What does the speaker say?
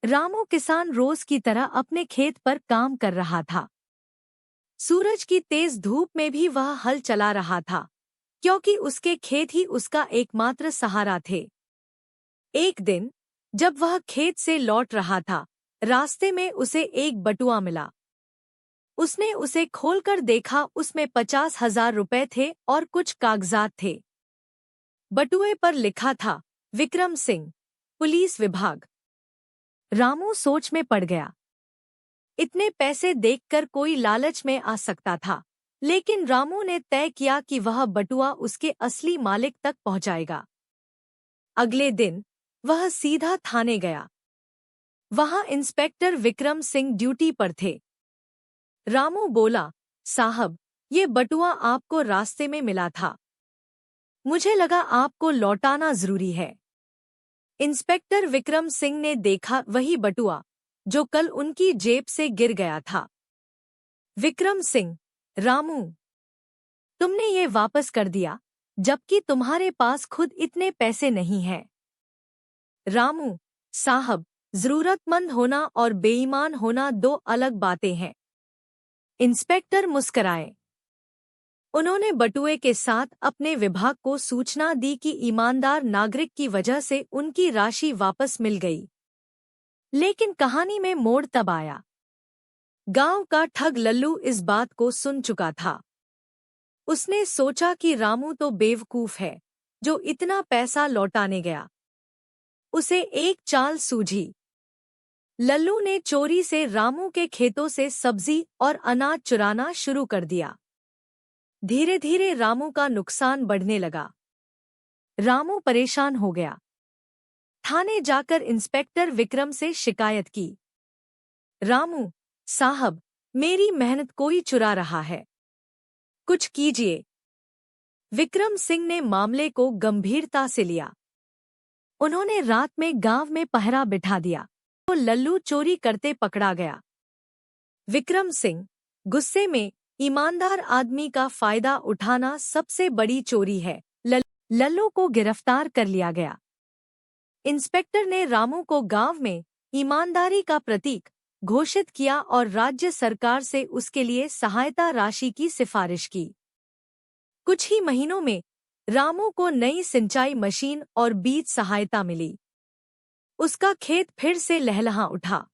रामू किसान रोज की तरह अपने खेत पर काम कर रहा था। सूरज की तेज धूप में भी वह हल चला रहा था, क्योंकि उसके खेत ही उसका एकमात्र सहारा थे। एक दिन जब वह खेत से लौट रहा था, रास्ते में उसे एक बटुआ मिला। उसने उसे खोलकर देखा, उसमें 50,000 रुपए थे और कुछ कागजात थे। बटुए पर लिखा था, विक्रम सिंह, पुलिस विभाग। रामू सोच में पड़ गया। इतने पैसे देखकर कोई लालच में आ सकता था, लेकिन रामू ने तय किया कि वह बटुआ उसके असली मालिक तक पहुंचाएगा। अगले दिन वह सीधा थाने गया। वहां इंस्पेक्टर विक्रम सिंह ड्यूटी पर थे। रामू बोला, साहब, ये बटुआ आपको रास्ते में मिला था। मुझे लगा आपको लौटाना जरूरी है। इंस्पेक्टर विक्रम सिंह ने देखा वही बटुआ जो कल उनकी जेब से गिर गया था। विक्रम सिंह, रामू, तुमने ये वापस कर दिया, जबकि तुम्हारे पास खुद इतने पैसे नहीं हैं। रामू, साहब, जरूरतमंद होना और बेईमान होना दो अलग बातें हैं। इंस्पेक्टर मुस्कराए। उन्होंने बटुए के साथ अपने विभाग को सूचना दी कि ईमानदार नागरिक की वजह से उनकी राशि वापस मिल गई। लेकिन कहानी में मोड़ तब आया। गांव का ठग लल्लू इस बात को सुन चुका था। उसने सोचा कि रामू तो बेवकूफ है, जो इतना पैसा लौटाने गया। उसे एक चाल सूझी। लल्लू ने चोरी से रामू के खेतों से सब्जी और अनाज चुराना शुरू कर दिया। धीरे धीरे रामू का नुकसान बढ़ने लगा। रामू परेशान हो गया। थाने जाकर इंस्पेक्टर विक्रम से शिकायत की। रामू, साहब, मेरी मेहनत कोई चुरा रहा है, कुछ कीजिए। विक्रम सिंह ने मामले को गंभीरता से लिया। उन्होंने रात में गांव में पहरा बिठा दिया। तो लल्लू चोरी करते पकड़ा गया। विक्रम सिंह गुस्से में, ईमानदार आदमी का फायदा उठाना सबसे बड़ी चोरी है। लल्लू को गिरफ्तार कर लिया गया। इंस्पेक्टर ने रामू को गांव में ईमानदारी का प्रतीक घोषित किया और राज्य सरकार से उसके लिए सहायता राशि की सिफारिश की। कुछ ही महीनों में रामू को नई सिंचाई मशीन और बीज सहायता मिली। उसका खेत फिर से लहलहा उठा।